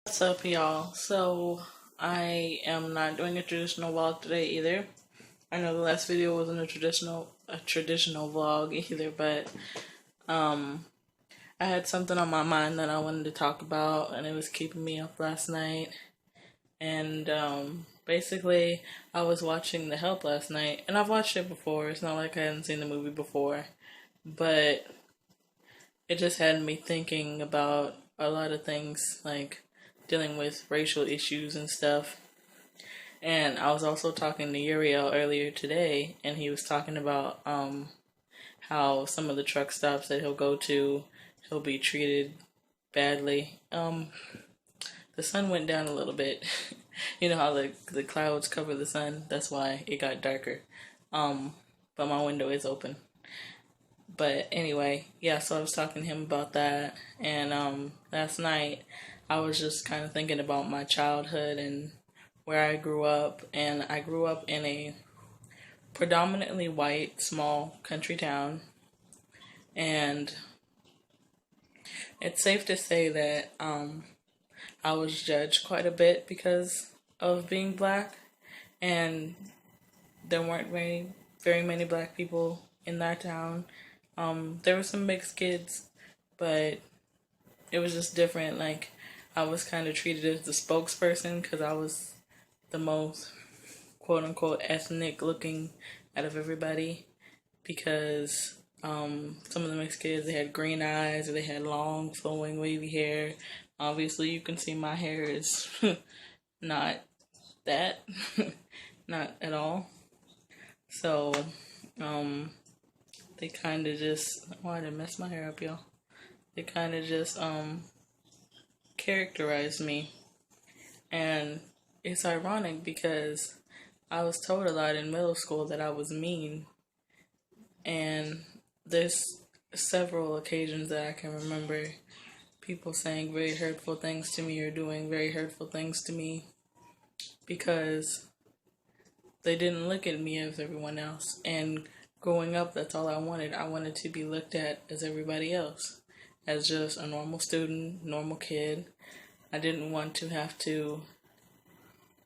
What's up, y'all? So, I am not doing a traditional vlog today either. I know the last video wasn't a traditional vlog either, but I had something on my mind that I wanted to talk about, and it was keeping me up last night. And basically, I was watching The Help last night, and I've watched it before. It's not like I hadn't seen the movie before, but it just had me thinking about a lot of things, like dealing with racial issues and stuff. And I was also talking to Uriel earlier today, and he was talking about how some of the truck stops that he'll go to, he'll be treated badly. The sun went down a little bit. You know how the clouds cover the sun? That's why it got darker. But my window is open. But anyway, yeah, so I was talking to him about that. And last night, I was just kind of thinking about my childhood and where I grew up. And I grew up in a predominantly white, small country town. And it's safe to say that I was judged quite a bit because of being black. And there weren't very many black people in that town. There were some mixed kids, but it was just different. Like, I was kind of treated as the spokesperson because I was the most quote unquote ethnic looking out of everybody, because some of the mixed kids, they had green eyes or they had long flowing wavy hair. Obviously you can see my hair is not that. Not at all. So they kind of just, oh, I didn't mess my hair up, y'all. They kind of just characterized me. And it's ironic because I was told a lot in middle school that I was mean. And there's several occasions that I can remember people saying very hurtful things to me or doing very hurtful things to me because they didn't look at me as everyone else. And growing up, that's all I wanted. I wanted to be looked at as everybody else, as just a normal student, normal kid. I didn't want to have to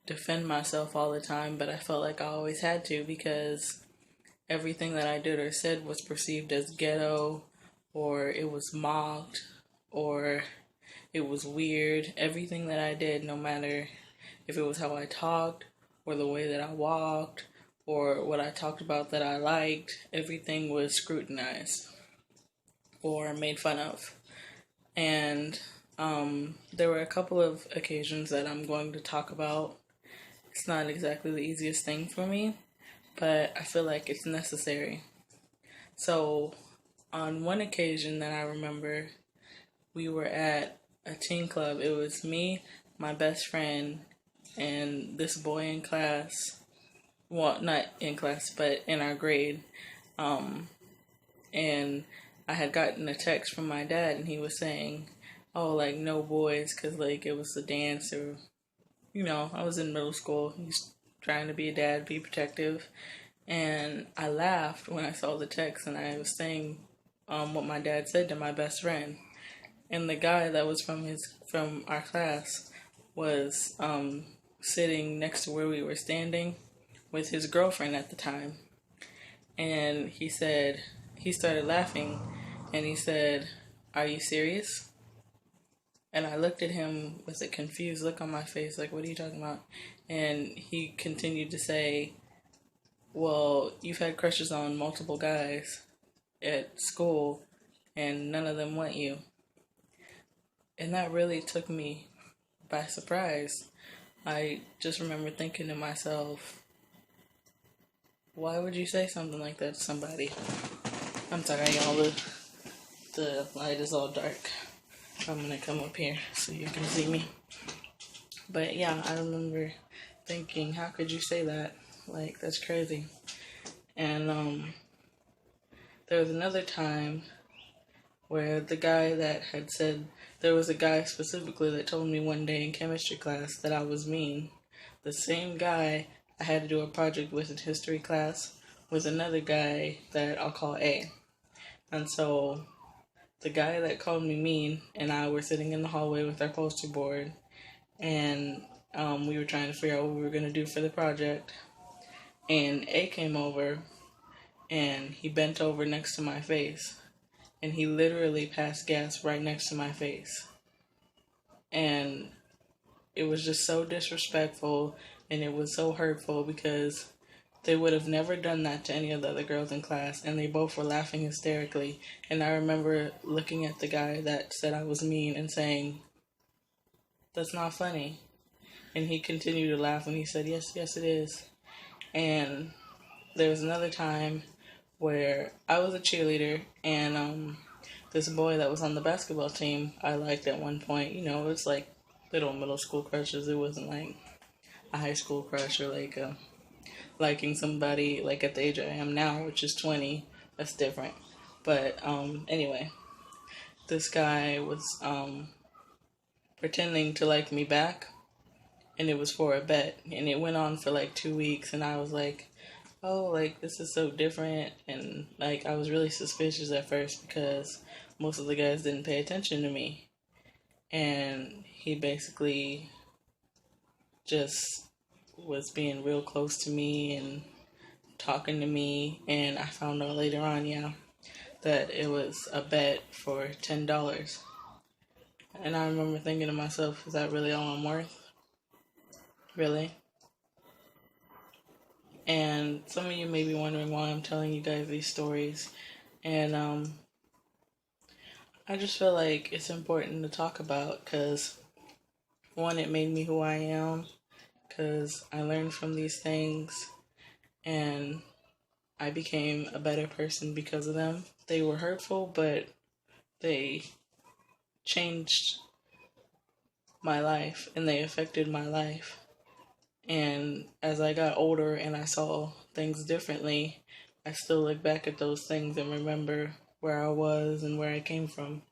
defend myself all the time, but I felt like I always had to because everything that I did or said was perceived as ghetto, or it was mocked, or it was weird. Everything that I did, no matter if it was how I talked, or the way that I walked, or what I talked about that I liked, everything was scrutinized or made fun of. And there were a couple of occasions that I'm going to talk about. It's not exactly the easiest thing for me, but I feel like it's necessary. So, on one occasion that I remember, we were at a teen club. It was me, my best friend, and this boy in class. Well, not in class, but in our grade. And I had gotten a text from my dad, and he was saying, oh, like, no boys, because, like, it was a dance, or, you know, I was in middle school. He's trying to be a dad, be protective. And I laughed when I saw the text, and I was saying what my dad said to my best friend. And the guy that was from our class was sitting next to where we were standing with his girlfriend at the time. And he started laughing, and he said, are you serious? And I looked at him with a confused look on my face, like, what are you talking about? And he continued to say, well, you've had crushes on multiple guys at school, and none of them want you. And that really took me by surprise. I just remember thinking to myself, why would you say something like that to somebody? I'm sorry, y'all, the light is all dark. I'm gonna come up here so you can see me. But yeah, I remember thinking, how could you say that? Like, that's crazy. And there was another time where the guy that had said, there was a guy specifically that told me one day in chemistry class that I was mean. The same guy I had to do a project with in history class was another guy that I'll call A. And so the guy that called me mean and I were sitting in the hallway with our poster board, and we were trying to figure out what we were going to do for the project. And A came over, and he bent over next to my face, and he literally passed gas right next to my face. And it was just so disrespectful, and it was so hurtful because they would have never done that to any of the other girls in class, and they both were laughing hysterically. And I remember looking at the guy that said I was mean and saying, "That's not funny." And he continued to laugh, and he said, "Yes, yes, it is." And there was another time where I was a cheerleader, and this boy that was on the basketball team I liked at one point. You know, it was like little middle school crushes. It wasn't like a high school crush or like liking somebody like at the age I am now, which is 20. That's different. But anyway, this guy was pretending to like me back, and it was for a bet, and it went on for like 2 weeks, and I was like, oh, like this is so different. And like I was really suspicious at first because most of the guys didn't pay attention to me, and he basically just was being real close to me and talking to me. And I found out later on, yeah, that it was a bet for $10. And I remember thinking to myself, is that really all I'm worth? Really? And some of you may be wondering why I'm telling you guys these stories. And I just feel like it's important to talk about because, one, it made me who I am because I learned from these things and I became a better person because of them. They were hurtful, but they changed my life and they affected my life. And as I got older and I saw things differently, I still look back at those things and remember where I was and where I came from.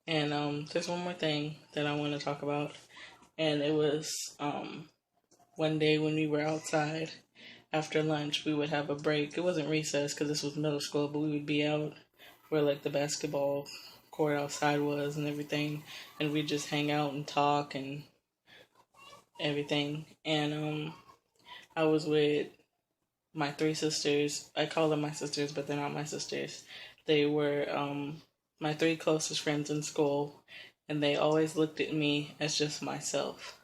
And there's one more thing that I want to talk about. And it was one day when we were outside after lunch, we would have a break. It wasn't recess because this was middle school, but we would be out where like the basketball court outside was and everything. And we'd just hang out and talk and everything. And I was with my three sisters. I call them my sisters, but they're not my sisters. They were my three closest friends in school, and they always looked at me as just myself.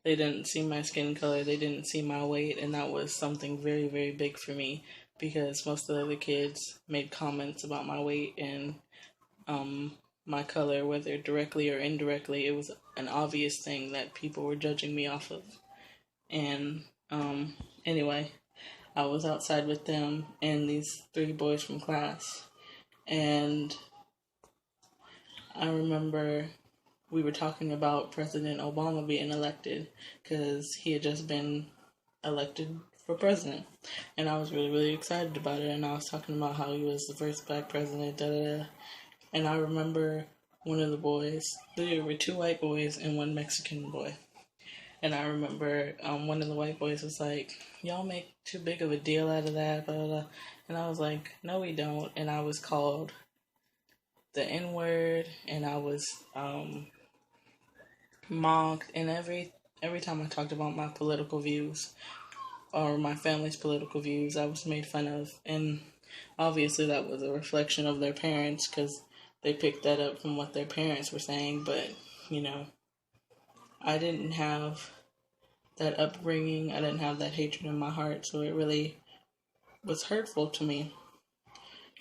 They didn't see my skin color, they didn't see my weight, and that was something very, very big for me because most of the other kids made comments about my weight and my color, whether directly or indirectly. It was an obvious thing that people were judging me off of. And anyway, I was outside with them and these three boys from class. And I remember we were talking about President Obama being elected because he had just been elected for president. And I was really, really excited about it. And I was talking about how he was the first black president, da da da. And I remember one of the boys, there were two white boys and one Mexican boy. And I remember one of the white boys was like, y'all make too big of a deal out of that, blah, blah, blah. And I was like, no, we don't. And I was called the N-word, and I was mocked. And every time I talked about my political views or my family's political views, I was made fun of. And obviously that was a reflection of their parents because they picked that up from what their parents were saying. But, you know, I didn't have that upbringing. I didn't have that hatred in my heart, so it really was hurtful to me.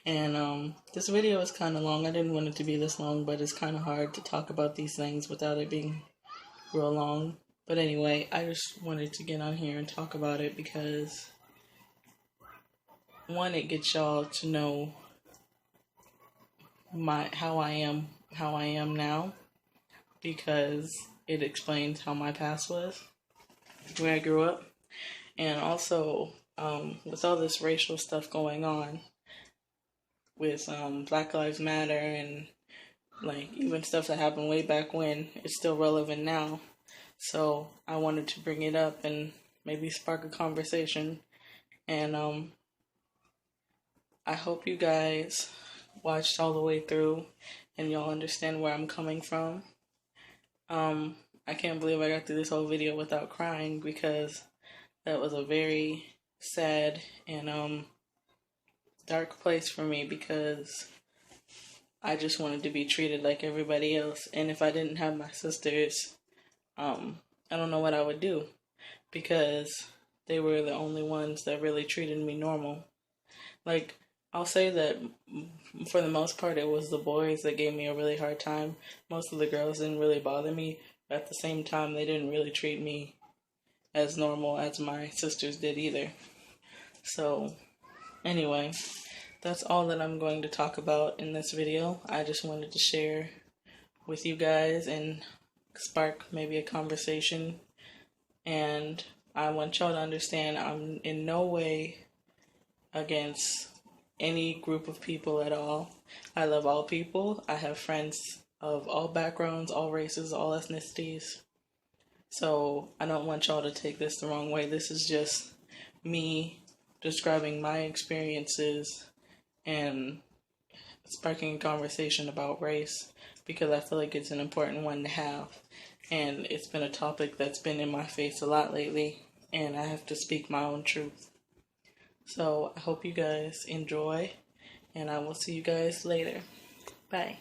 And this video is kind of long. I didn't want it to be this long, but it's kind of hard to talk about these things without it being real long. But anyway, I just wanted to get on here and talk about it because, one, it gets y'all to know how I am now, because it explains how my past was, where I grew up. And also, with all this racial stuff going on, with Black Lives Matter and like even stuff that happened way back when, it's still relevant now. So I wanted to bring it up and maybe spark a conversation. And I hope you guys watched all the way through and y'all understand where I'm coming from. I can't believe I got through this whole video without crying, because that was a very sad and dark place for me, because I just wanted to be treated like everybody else. And if I didn't have my sisters, I don't know what I would do, because they were the only ones that really treated me normal. Like, I'll say that for the most part, it was the boys that gave me a really hard time. Most of the girls didn't really bother me, but at the same time, they didn't really treat me as normal as my sisters did either. So, anyway, that's all that I'm going to talk about in this video. I just wanted to share with you guys and spark maybe a conversation. And I want y'all to understand I'm in no way against any group of people at all. I love all people. I have friends of all backgrounds, all races, all ethnicities. So I don't want y'all to take this the wrong way. This is just me describing my experiences and sparking a conversation about race, because I feel like it's an important one to have. And it's been a topic that's been in my face a lot lately, and I have to speak my own truth. So I hope you guys enjoy, and I will see you guys later. Bye.